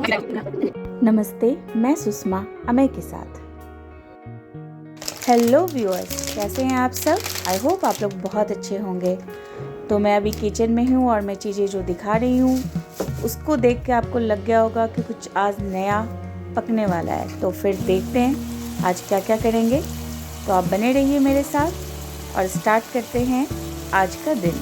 नमस्ते, मैं सुषमा अमय के साथ। हेलो व्यूअर्स, कैसे हैं आप सब? आई होप आप लोग बहुत अच्छे होंगे। तो मैं अभी किचन में हूँ और मैं चीज़ें जो दिखा रही हूँ उसको देख के आपको लग गया होगा कि कुछ आज नया पकने वाला है। तो फिर देखते हैं आज क्या क्या करेंगे। तो आप बने रहिए मेरे साथ और स्टार्ट करते हैं आज का दिन।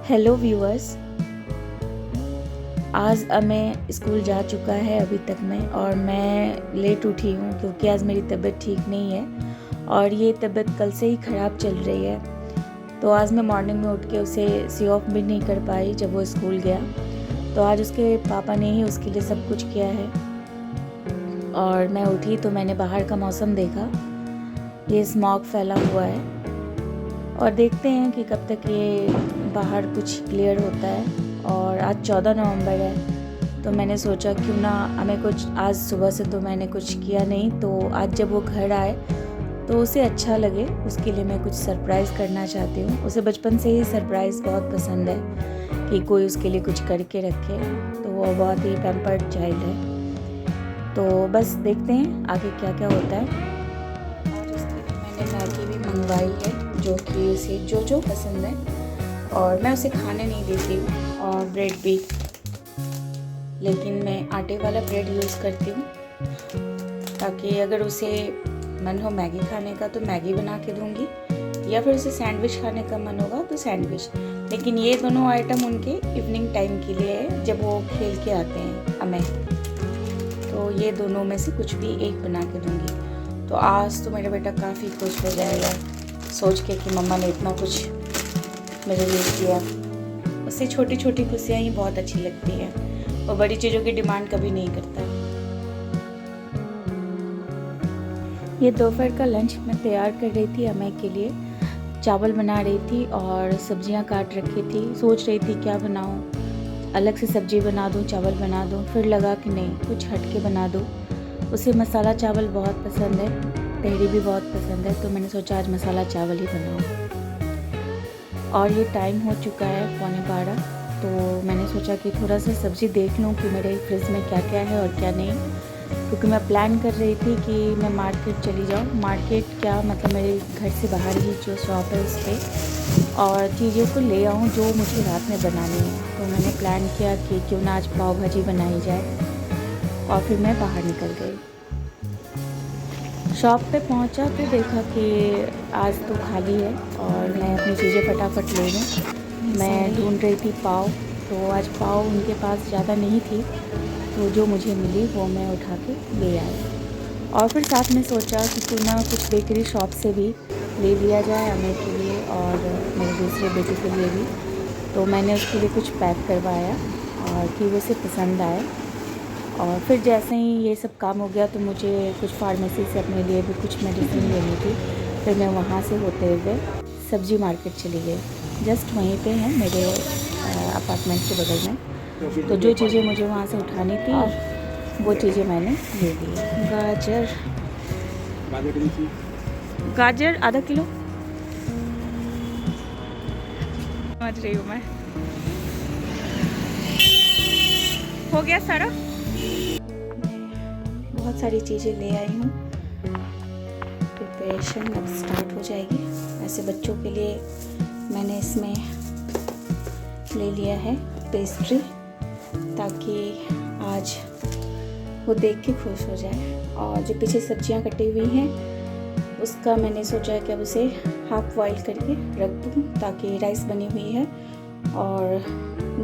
हेलो व्यूअर्स, आज मैं स्कूल जा चुका है अभी तक में, और मैं लेट उठी हूँ क्योंकि आज मेरी तबीयत ठीक नहीं है और ये तबीयत कल से ही ख़राब चल रही है। तो आज मैं मॉर्निंग में उठ के उसे सी ऑफ भी नहीं कर पाई जब वो स्कूल गया। तो आज उसके पापा ने ही उसके लिए सब कुछ किया है। और मैं उठी तो मैंने बाहर का मौसम देखा, ये स्मॉग फैला हुआ है और देखते हैं कि कब तक ये बाहर कुछ क्लियर होता है। और आज 14 नवंबर है, तो मैंने सोचा क्यों ना हमें कुछ, आज सुबह से तो मैंने कुछ किया नहीं, तो आज जब वो घर आए तो उसे अच्छा लगे, उसके लिए मैं कुछ सरप्राइज़ करना चाहती हूँ। उसे बचपन से ही सरप्राइज़ बहुत पसंद है कि कोई उसके लिए कुछ करके रखे, तो वो बहुत ही पैम्पर्ड चाइल्ड है। तो बस देखते हैं आगे क्या क्या होता है। और उसके लिए मैंने मैगी भी मंगवाई है जो कि उसे जो पसंद है, और मैं उसे खाने नहीं देती हूँ। और ब्रेड भी, लेकिन मैं आटे वाला ब्रेड यूज़ करती हूँ ताकि अगर उसे मन हो मैगी खाने का तो मैगी बना के दूँगी, या फिर उसे सैंडविच खाने का मन होगा तो सैंडविच। लेकिन ये दोनों आइटम उनके इवनिंग टाइम के लिए है, जब वो खेल के आते हैं अमय। तो ये दोनों में से कुछ भी एक बना के दूँगी। तो आज तो मेरा बेटा काफ़ी खुश हो जाएगा सोच के कि मम्मा ने इतना कुछ मेरे लिए किया। उससे छोटी छोटी खुशियाँ ही बहुत अच्छी लगती हैं, और बड़ी चीज़ों की डिमांड कभी नहीं करता। ये दोपहर का लंच मैं तैयार कर रही थी अमय के लिए। चावल बना रही थी और सब्जियां काट रखी थी। सोच रही थी क्या बनाऊं, अलग से सब्जी बना दूं, चावल बना दूं। फिर लगा कि नहीं, कुछ हटके बना दूं। उसे मसाला चावल बहुत पसंद है, तहरी भी बहुत पसंद है, तो मैंने सोचा आज मसाला चावल ही बनाऊं। और ये टाइम हो चुका है 11:15, तो मैंने सोचा कि थोड़ा सा सब्ज़ी देख लूँ कि मेरे फ्रिज में क्या क्या है और क्या नहीं, क्योंकि मैं प्लान कर रही थी कि मैं मार्केट चली जाऊँ। मार्केट क्या, मतलब मेरे घर से बाहर ही जो शॉप है उस पर, और चीज़ों को ले आऊँ जो मुझे रात में बनानी है। तो मैंने प्लान किया कि क्यों ना आज पाव भाजी बनाई जाए, और फिर मैं बाहर निकल गई। शॉप पे पहुंचा तो देखा कि आज तो खाली है, और मैं अपनी चीज़ें फटाफट ले लूँ। मैं ढूंढ रही थी पाव, तो आज पाव उनके पास ज़्यादा नहीं थी, तो जो मुझे मिली वो मैं उठा के ले आई। और फिर साथ में सोचा कि क्यों ना कुछ बेकरी शॉप से भी ले लिया जाए अमय के लिए और मेरे दूसरे बेटे के लिए भी। तो मैंने उसके लिए कुछ पैक करवाया और कि वो उसे पसंद आए। और फिर जैसे ही ये सब काम हो गया तो मुझे कुछ फार्मेसी से अपने लिए भी कुछ मेडिसिन लेनी थी। फिर मैं वहाँ से होते हुए सब्जी मार्केट चली गई। जस्ट वहीं पे है मेरे अपार्टमेंट के बगल में। तो जो चीज़ें मुझे वहाँ से उठानी थी वो चीज़ें मैंने ले ली। गाजर आधा किलो समझ रही हूँ मैं। हो गया सारा, बहुत सारी चीज़ें ले आई हूँ। प्रिपरेशन अब स्टार्ट हो जाएगी। वैसे बच्चों के लिए मैंने इसमें ले लिया है पेस्ट्री, ताकि आज वो देख के खुश हो जाए। और जो पीछे सब्जियां कटी हुई हैं उसका मैंने सोचा है कि अब उसे हाफ बॉईल करके रख दूँ, ताकि राइस बनी हुई है और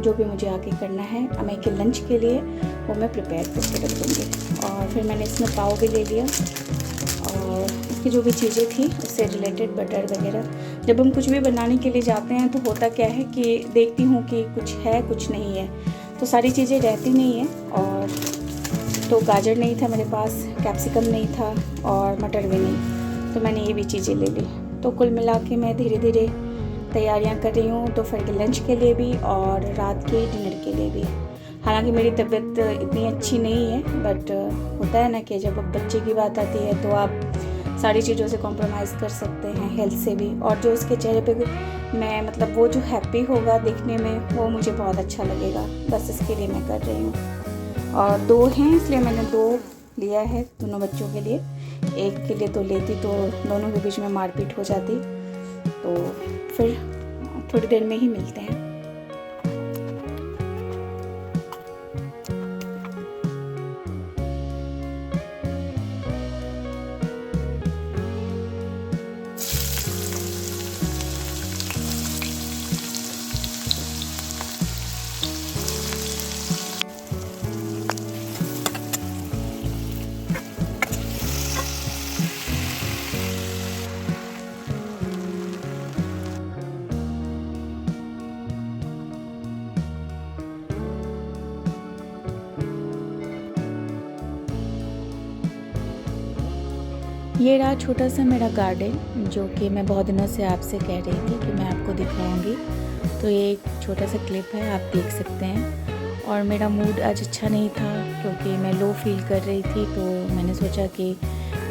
जो भी मुझे आगे करना है अमय के लंच के लिए वो मैं प्रिपेयर करके रख दूँगी। और फिर मैंने इसमें पाव भी ले लिया, और उसकी जो भी चीज़ें थी उससे रिलेटेड बटर वगैरह। जब हम कुछ भी बनाने के लिए जाते हैं तो होता क्या है कि देखती हूँ कि कुछ है कुछ नहीं है, तो सारी चीज़ें रहती नहीं है। और तो गाजर नहीं था मेरे पास, कैप्सिकम नहीं था और मटर भी नहीं, तो मैंने ये भी चीज़ें ले ली। तो कुल मिला के मैं धीरे धीरे तैयारियां कर रही हूँ दोपहर के लंच के लिए भी और रात के डिनर के लिए भी। हालांकि मेरी तबीयत इतनी अच्छी नहीं है, बट होता है ना कि जब बच्चे की बात आती है तो आप सारी चीज़ों से कॉम्प्रोमाइज़ कर सकते हैं, हेल्थ से भी। और जो उसके चेहरे पे मैं मतलब वो जो हैप्पी होगा देखने में, वो मुझे बहुत अच्छा लगेगा। बस इसके लिए मैं कर रही हूँ। और 2 हैं इसलिए मैंने 2 लिया है दोनों बच्चों के लिए। एक के लिए तो लेती तो दोनों के बीच में मारपीट हो जाती। तो फिर थोड़ी देर में ही मिलते हैं। ये रहा छोटा सा मेरा गार्डन, जो कि मैं बहुत दिनों से आपसे कह रही थी कि मैं आपको दिखाऊंगी। तो ये एक छोटा सा क्लिप है, आप देख सकते हैं। और मेरा मूड आज अच्छा नहीं था क्योंकि मैं लो फील कर रही थी, तो मैंने सोचा कि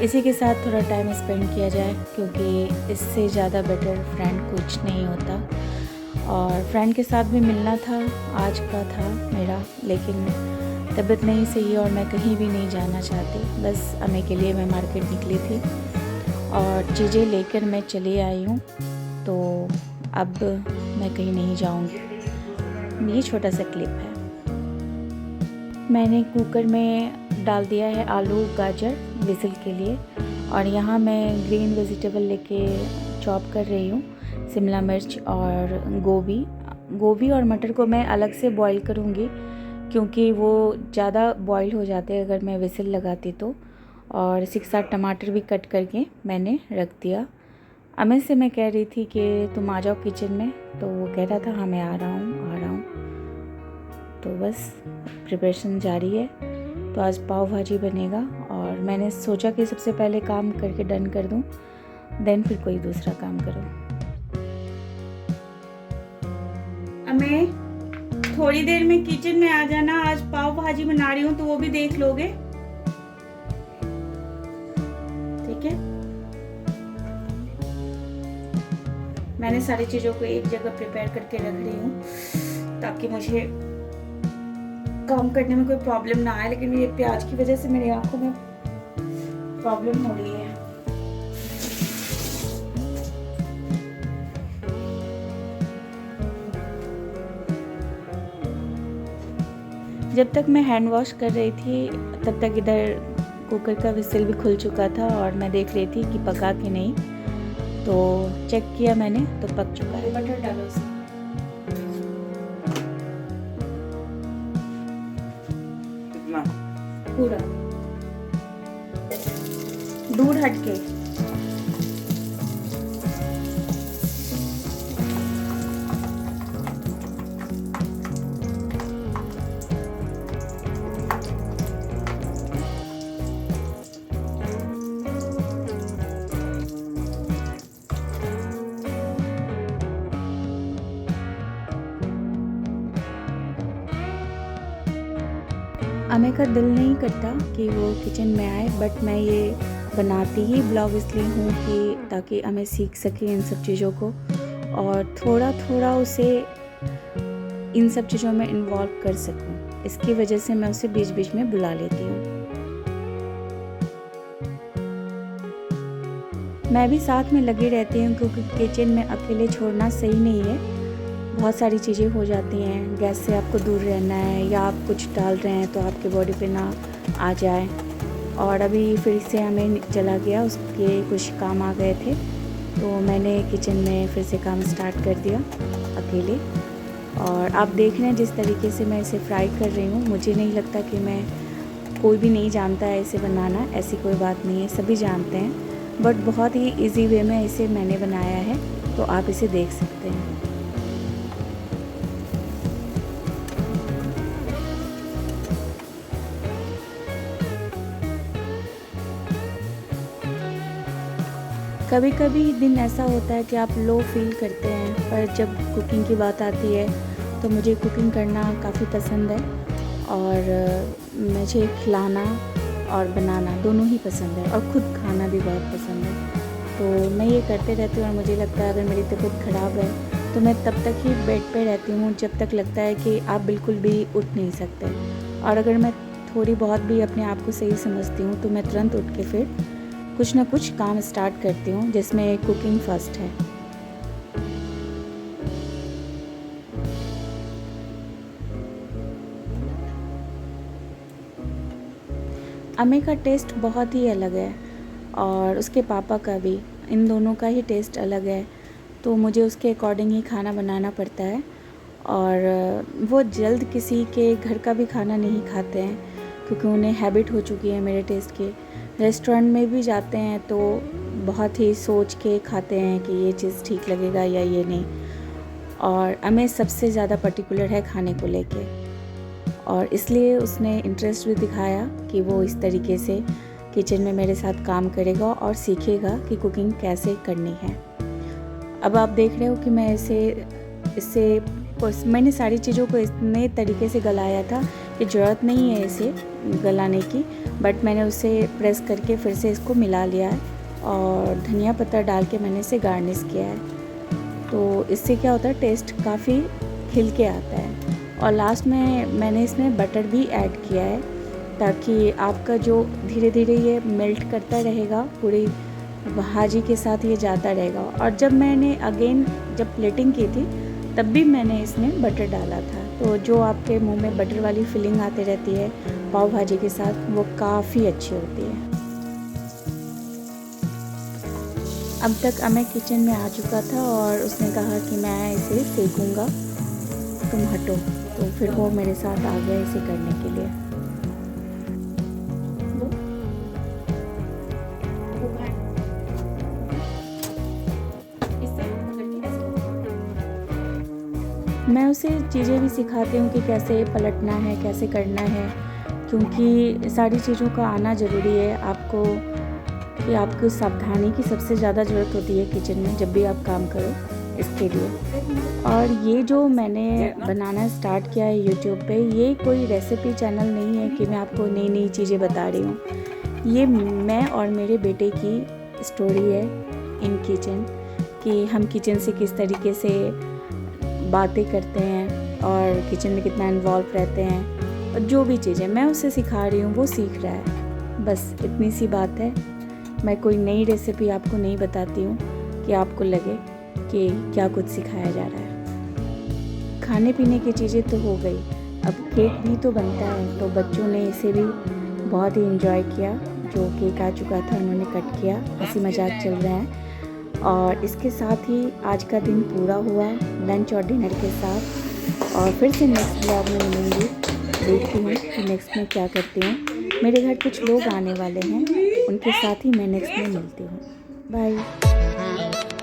इसी के साथ थोड़ा टाइम स्पेंड किया जाए, क्योंकि इससे ज़्यादा बेटर फ्रेंड कुछ नहीं होता। और फ्रेंड के साथ भी मिलना था, आज का था मेरा, लेकिन तबीयत नहीं सही है और मैं कहीं भी नहीं जाना चाहती। बस अम्मी के लिए मैं मार्केट निकली थी और चीज़ें लेकर मैं चली आई हूँ। तो अब मैं कहीं नहीं जाऊँगी। ये छोटा सा क्लिप है। मैंने कुकर में डाल दिया है आलू गाजर विजिल के लिए, और यहाँ मैं ग्रीन वेजिटेबल लेके चॉप कर रही हूँ। शिमला मिर्च और गोभी और मटर को मैं अलग से बॉईल करूँगी, क्योंकि वो ज़्यादा बॉईल हो जाते हैं अगर मैं विसिल लगाती तो। और इसी के साथ टमाटर भी कट करके मैंने रख दिया। अमित से मैं कह रही थी कि तुम आ जाओ किचन में, तो वो कह रहा था हाँ मैं आ रहा हूँ। तो बस प्रिपरेशन जारी है। तो आज पाव भाजी बनेगा, और मैंने सोचा कि सबसे पहले काम करके डन कर दूँ, देन फिर कोई दूसरा काम करूँ। अमित थोड़ी देर में किचन में आ जाना, आज पाव भाजी बना रही हूँ तो वो भी देख लोगे, ठीक है। मैंने सारी चीजों को एक जगह प्रिपेयर करके रख रही हूँ ताकि मुझे काम करने में कोई प्रॉब्लम ना आए, लेकिन ये प्याज की वजह से मेरी आंखों में प्रॉब्लम हो रही है। जब तक मैं हैंड वॉश कर रही थी तब तक इधर कुकर का विसिल भी खुल चुका था, और मैं देख रही थी कि पका कि नहीं। तो चेक किया मैंने तो पक चुका है। बटर डालो उसमें, कितना पूरा, दूर हट के। अम्मी का दिल नहीं करता कि वो किचन में आए, बट मैं ये बनाती ही ब्लॉग इसलिए हूँ कि ताकि अम्मी सीख सके इन सब चीज़ों को, और थोड़ा थोड़ा उसे इन सब चीज़ों में इन्वॉल्व कर सकूँ। इसकी वजह से मैं उसे बीच बीच में बुला लेती हूँ। मैं भी साथ में लगी रहती हूँ, क्योंकि किचन में अकेले छोड़ना सही नहीं है। बहुत सारी चीज़ें हो जाती हैं, गैस से आपको दूर रहना है, या आप कुछ डाल रहे हैं तो आपके बॉडी पे ना आ जाए। और अभी फिर से हमें चला गया, उसके कुछ काम आ गए थे, तो मैंने किचन में फिर से काम स्टार्ट कर दिया अकेले। और आप देख रहे हैं जिस तरीके से मैं इसे फ्राई कर रही हूँ, मुझे नहीं लगता कि मैं, कोई भी नहीं जानता है इसे बनाना, ऐसी कोई बात नहीं है, सभी जानते हैं। बट बहुत ही इजी वे में इसे मैंने बनाया है, तो आप इसे देख सकते हैं। कभी कभी दिन ऐसा होता है कि आप लो फील करते हैं, पर जब कुकिंग की बात आती है तो मुझे कुकिंग करना काफ़ी पसंद है। और मुझे खिलाना और बनाना दोनों ही पसंद है और ख़ुद खाना भी बहुत पसंद है। तो मैं ये करते रहती हूँ और मुझे लगता है अगर मेरी तबीयत ख़राब है तो मैं तब तक ही बेड पे रहती हूँ जब तक लगता है कि आप बिल्कुल भी उठ नहीं सकते। और अगर मैं थोड़ी बहुत भी अपने आप को सही समझती हूँ तो मैं तुरंत उठ के फिर कुछ ना कुछ काम स्टार्ट करती हूँ, जिसमें कुकिंग फ़र्स्ट है। अम्मी का टेस्ट बहुत ही अलग है और उसके पापा का भी, इन दोनों का ही टेस्ट अलग है, तो मुझे उसके अकॉर्डिंग ही खाना बनाना पड़ता है। और वो जल्द किसी के घर का भी खाना नहीं खाते हैं क्योंकि उन्हें हैबिट हो चुकी है मेरे टेस्ट की। रेस्टोरेंट में भी जाते हैं तो बहुत ही सोच के खाते हैं कि ये चीज़ ठीक लगेगा या ये नहीं। और अम्मी सबसे ज़्यादा पर्टिकुलर है खाने को लेके, और इसलिए उसने इंटरेस्ट भी दिखाया कि वो इस तरीके से किचन में मेरे साथ काम करेगा और सीखेगा कि कुकिंग कैसे करनी है। अब आप देख रहे हो कि मैं इससे मैंने सारी चीज़ों को इतने तरीके से गलाया था कि ज़रूरत नहीं है इसे गलाने की, बट मैंने उसे प्रेस करके फिर से इसको मिला लिया है और धनिया पत्ता डाल के मैंने इसे गार्निश किया है। तो इससे क्या होता है, टेस्ट काफ़ी खिल के आता है। और लास्ट में मैंने इसमें बटर भी ऐड किया है ताकि आपका जो धीरे धीरे ये मेल्ट करता रहेगा, पूरी भाजी के साथ ये जाता रहेगा। और जब मैंने जब प्लेटिंग की थी तब भी मैंने इसमें बटर डाला था, तो जो आपके मुंह में बटर वाली फीलिंग आती रहती है पाव भाजी के साथ, वो काफ़ी अच्छी होती है। अब तक अम्मी किचन में आ चुका था और उसने कहा कि मैं इसे सेकूंगा, तुम हटो, तो फिर वो मेरे साथ आ गया इसे करने के लिए। मैं उसे चीज़ें भी सिखाती हूँ कि कैसे पलटना है, कैसे करना है, क्योंकि सारी चीज़ों का आना ज़रूरी है। आपको सावधानी की सबसे ज़्यादा ज़रूरत होती है किचन में जब भी आप काम करो, इसके लिए। और ये जो मैंने बनाना स्टार्ट किया है यूट्यूब पे, ये कोई रेसिपी चैनल नहीं है कि मैं आपको नई नई चीज़ें बता रही हूँ। ये मैं और मेरे बेटे की स्टोरी है इन किचन, कि हम किचन से किस तरीके से बातें करते हैं और किचन में कितना इन्वॉल्व रहते हैं, और जो भी चीज़ें मैं उसे सिखा रही हूँ वो सीख रहा है। बस इतनी सी बात है। मैं कोई नई रेसिपी आपको नहीं बताती हूँ कि आपको लगे कि क्या कुछ सिखाया जा रहा है। खाने पीने की चीज़ें तो हो गई, अब केक भी तो बनता है, तो बच्चों ने इसे भी बहुत ही इन्जॉय किया। जो केक आ चुका था उन्होंने कट किया, हंसी मजाक चल रहा है। और इसके साथ ही आज का दिन पूरा हुआ लंच और डिनर के साथ। और फिर से नेक्स्ट ब्लॉग में मिलेंगी, देखती हूँ कि नेक्स्ट में क्या करती हूँ। मेरे घर कुछ लोग आने वाले हैं, उनके साथ ही मैं नेक्स्ट में मिलती हूँ। बाय।